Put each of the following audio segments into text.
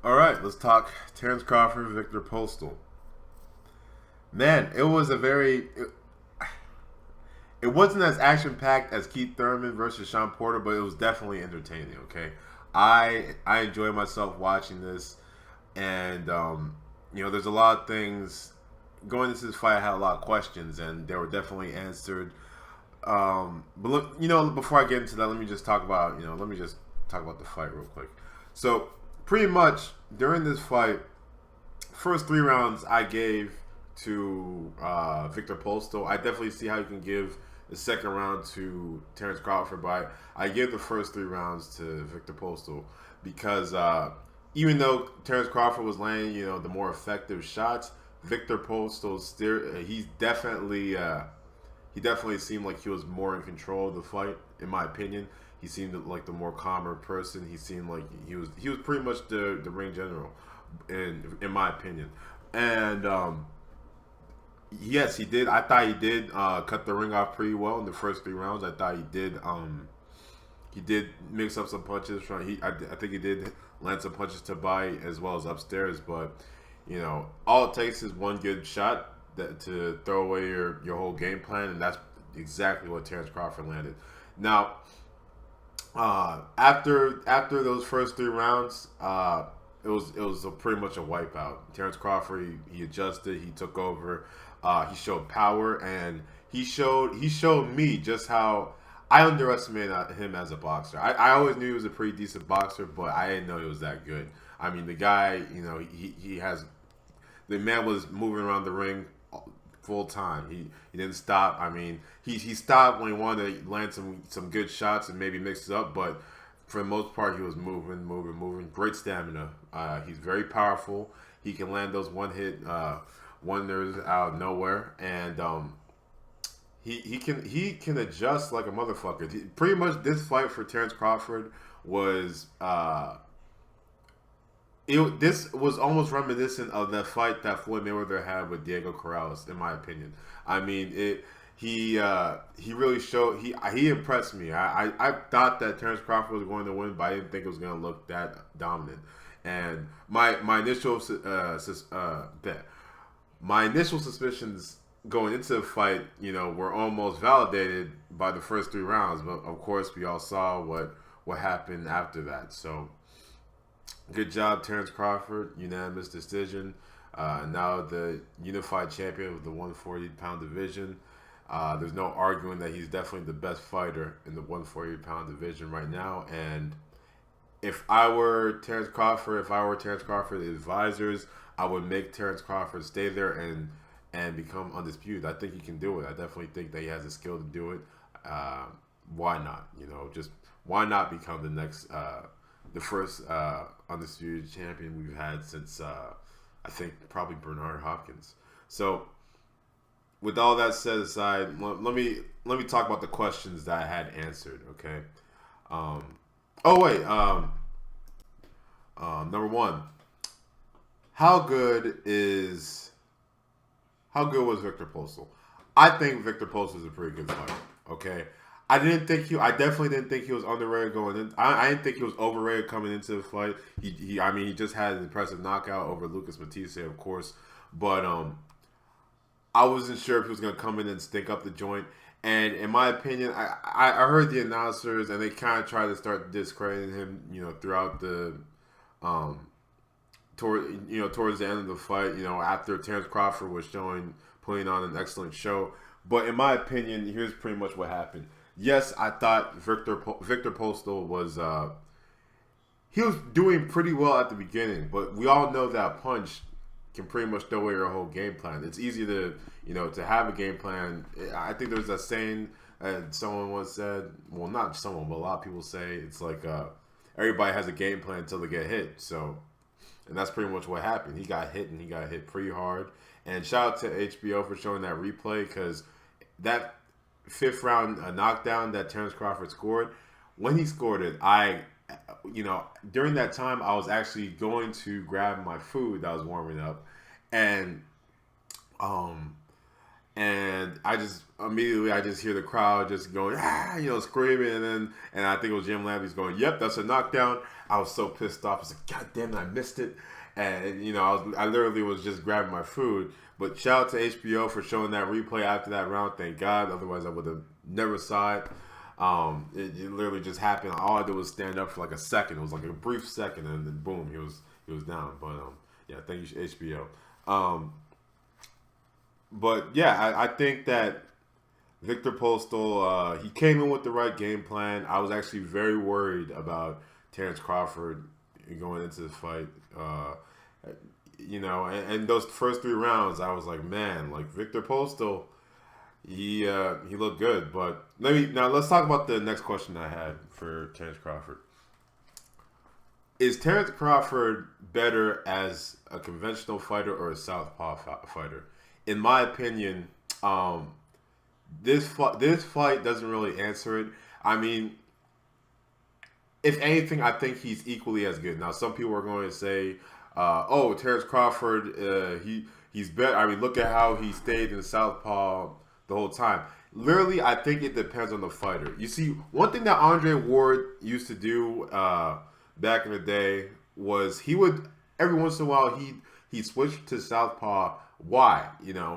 All right, let's talk Terence Crawford, Viktor Postol. Man, it was a very. It wasn't as action packed as Keith Thurman versus Sean Porter, but it was definitely entertaining. Okay, I enjoyed myself watching this, and there's a lot of things going into this fight. I had a lot of questions, and they were definitely answered. But look, before I get into that, let me just talk about the fight real quick. So, pretty much during this fight, first 3 rounds I gave to Viktor Postol. I definitely see how you can give the second round to Terence Crawford, but I give the first 3 rounds to Viktor Postol because even though Terence Crawford was landing, the more effective shots, Viktor Postol still he definitely seemed like he was more in control of the fight. In my opinion, he seemed like the more calmer person. He seemed like he was pretty much the ring general, in my opinion. And yes, he did. I thought he did cut the ring off pretty well in the first 3 rounds. I thought he did. He did mix up some punches. I think he did land some punches to body as well as upstairs. But all it takes is one good shot to throw away your whole game plan, and that's exactly what Terence Crawford landed. Now, after those first 3 rounds, it was pretty much a wipeout. Terence Crawford he adjusted, he took over, he showed power, and he showed me just how I underestimated him as a boxer. I always knew he was a pretty decent boxer, but I didn't know he was that good. I mean, the guy, he has the man was moving around the ring full time. He didn't stop. I mean, he stopped when he wanted to land some good shots and maybe mix it up, but for the most part, he was moving. Great stamina. He's very powerful. He can land those one hit wonders out of nowhere, and he can adjust like a motherfucker. Pretty much, this fight for Terence Crawford was this was almost reminiscent of that fight that Floyd Mayweather had with Diego Corrales, in my opinion. I mean, he really showed he impressed me. I thought that Terence Crawford was going to win, but I didn't think it was going to look that dominant. And my initial suspicions going into the fight, were almost validated by the first 3 rounds. But of course, we all saw what happened after that. So good job, Terence Crawford. Unanimous decision. Now the unified champion of the 140-pound division. There's no arguing that he's definitely the best fighter in the 140-pound division right now. And if I were Terence Crawford's advisors, I would make Terence Crawford stay there and become undisputed. I think he can do it. I definitely think that he has the skill to do it. Why not? Just why not become the first undisputed champion we've had since I think probably Bernard Hopkins. So with all that set aside, let me talk about the questions that I had answered. Okay. Oh wait. Number one, how good was Viktor Postol? I think Viktor Postol is a pretty good fighter. Okay. I definitely didn't think he was underrated going in. I didn't think he was overrated coming into the fight. He just had an impressive knockout over Lucas Matisse, of course, but I wasn't sure if he was going to come in and stink up the joint. And in my opinion, I heard the announcers and they kind of tried to start discrediting him, throughout the towards the end of the fight. After Terence Crawford was putting on an excellent show. But in my opinion, here's pretty much what happened. Yes, I thought Viktor Postol he was doing pretty well at the beginning, but we all know that a punch can pretty much throw away your whole game plan. It's easy to have a game plan. I think there's a saying that someone once said, well, not someone, but a lot of people say, it's like everybody has a game plan until they get hit. So, and that's pretty much what happened. He got hit, and he got hit pretty hard. And shout out to HBO for showing that replay, because that fifth round knockdown that Terence Crawford scored, when he scored it, during that time, I was actually going to grab my food that was warming up, and and I just immediately I just hear the crowd just going screaming, and I think it was Jim Lamby's going, "Yep, that's a knockdown." I was so pissed off. I was like, "God damn it, I missed it," and I literally was just grabbing my food. But shout out to HBO for showing that replay after that round. Thank God, otherwise I would have never saw it. It literally just happened. All I did was stand up for like a second. It was like a brief second, and then boom, he was down. But yeah, thank you HBO. But yeah, I think that Viktor Postol, he came in with the right game plan. I was actually very worried about Terence Crawford going into the fight. And those first 3 rounds, I was like, man, like Viktor Postol, he looked good. But let's talk about the next question I had for Terence Crawford. Is Terence Crawford better as a conventional fighter or a southpaw fighter? In my opinion, this fight doesn't really answer it. I mean, if anything, I think he's equally as good. Now, some people are going to say, Terence Crawford, he's better. I mean, look at how he stayed in southpaw the whole time. Literally, I think it depends on the fighter. You see, one thing that Andre Ward used to do back in the day was he would, every once in a while, he'd switch to southpaw. Why?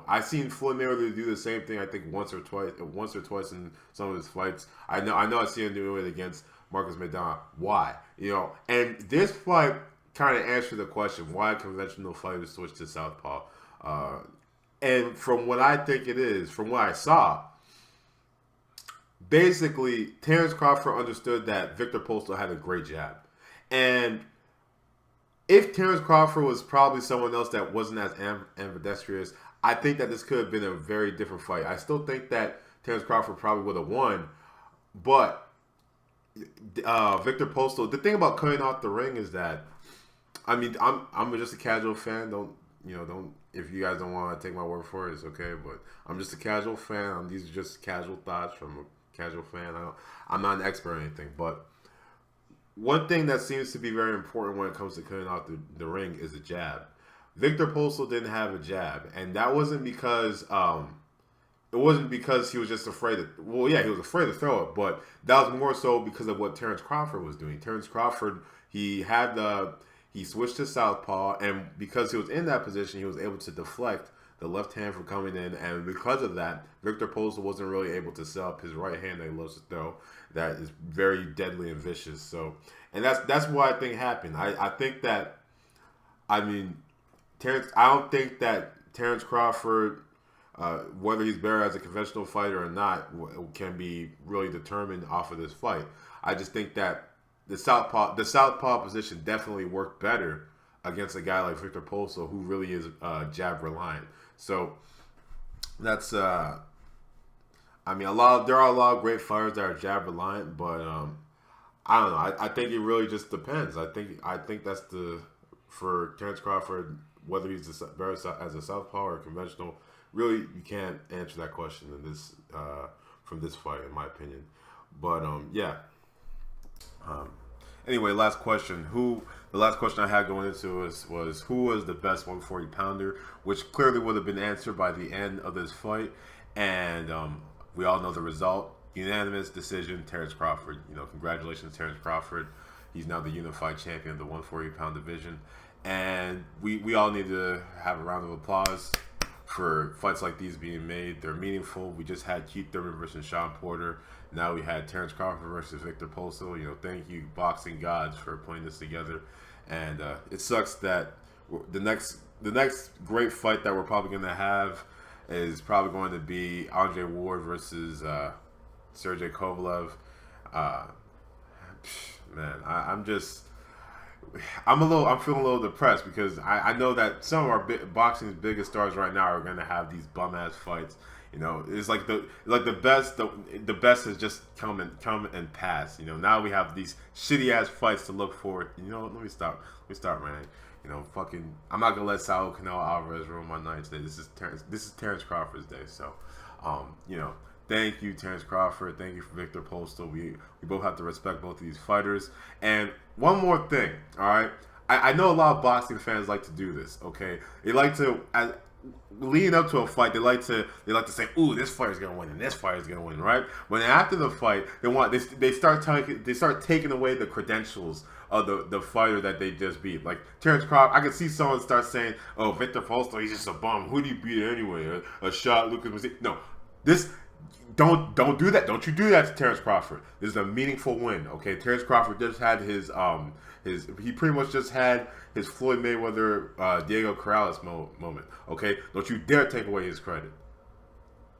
I've seen Floyd Mayweather do the same thing. I think once or twice in some of his fights. I know I've seen him do it against Marcus McDonald. Why? And this fight kind of answered the question: why conventional fighters switch to southpaw? And from what I think it is, from what I saw, basically Terence Crawford understood that Viktor Postol had a great jab, and if Terence Crawford was probably someone else that wasn't as ambidextrous, I think that this could have been a very different fight. I still think that Terence Crawford probably would have won, but Viktor Postol. The thing about cutting off the ring is that, I mean, I'm just a casual fan. Don't if you guys don't want to take my word for it, it's okay. But I'm just a casual fan. These are just casual thoughts from a casual fan. I'm not an expert or anything, but one thing that seems to be very important when it comes to cutting off the ring is a jab. Viktor Postol didn't have a jab, and that wasn't because it wasn't because he was just afraid to. Well, yeah, he was afraid to throw it, but that was more so because of what Terence Crawford was doing. Terence Crawford, he switched to southpaw, and because he was in that position, he was able to deflect the left hand from coming in, and because of that, Viktor Postol wasn't really able to set up his right hand that he loves to throw. That is very deadly and vicious. So, and that's what I think happened. I think that, I mean, I don't think that Terence Crawford, whether he's better as a conventional fighter or not, can be really determined off of this fight. I just think that the southpaw position definitely worked better against a guy like Viktor Postol, who really is jab reliant. So that's I mean, there are a lot of great fighters that are jab reliant, but I don't know. I think it really just depends. I think that's for Terence Crawford, whether he's better as a southpaw or conventional. Really, you can't answer that question from this fight, in my opinion. But yeah. Anyway, last question. The last question I had going into was who was the best 140 pounder, which clearly would have been answered by the end of this fight, and we all know the result. Unanimous decision, Terence Crawford. Congratulations, Terence Crawford. He's now the unified champion of the 140-pound division, and we all need to have a round of applause for fights like these being made. They're meaningful. We just had Keith Thurman versus Sean Porter. Now we had Terence Crawford versus Viktor Postol. Thank you, boxing gods, for putting this together. And it sucks that the next great fight that we're probably going to have is probably going to be Andre Ward versus Sergey Kovalev. Man, I'm feeling a little depressed because I know that some of our boxing's biggest stars right now are going to have these bum ass fights. It's like the best has just come and passed. Now we have these shitty ass fights to look forward. Let me stop, man. I'm not gonna let Saul Canelo Alvarez ruin my night today. This is Terence Crawford's day. So, thank you, Terence Crawford. Thank you for Viktor Postol. We both have to respect both of these fighters. And one more thing, all right. I know a lot of boxing fans like to do this. Okay, they like to leading up to a fight, they like to say, "Ooh, this fighter's gonna win and this fighter's gonna win," right? When after the fight, they start taking away the credentials of the fighter that they just beat. Like Terence Crawford, I could see someone start saying, "Oh, Viktor Postol, he's just a bum. Who do you beat anyway? A shot, Lucas Massi." No, this. Don't do that. Don't you do that to Terence Crawford. This is a meaningful win. Okay, Terence Crawford just had his he pretty much just had his Floyd Mayweather Diego Corrales moment. Okay, don't you dare take away his credit.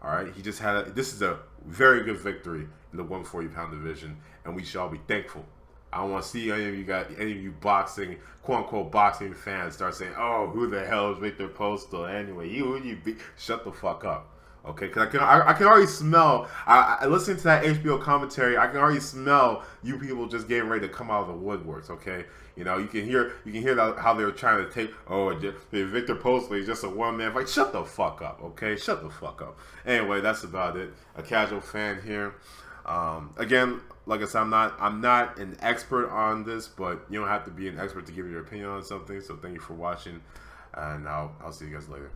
All right, he just had this is a very good victory in the 140-pound division, and we shall be thankful. I don't want to see any of you boxing, quote unquote boxing fans start saying, "Oh, who the hell is Viktor Postol anyway? Who you beat?" Shut the fuck up. Okay, because I can already smell. I listening to that HBO commentary. I can already smell you people just getting ready to come out of the woodworks. Okay, you know you can hear how they were trying to take. Oh, Viktor Postol is just a one man fight. Shut the fuck up. Okay, shut the fuck up. Anyway, that's about it. A casual fan here. Again, like I said, I'm not an expert on this, but you don't have to be an expert to give your opinion on something. So thank you for watching, and I'll see you guys later.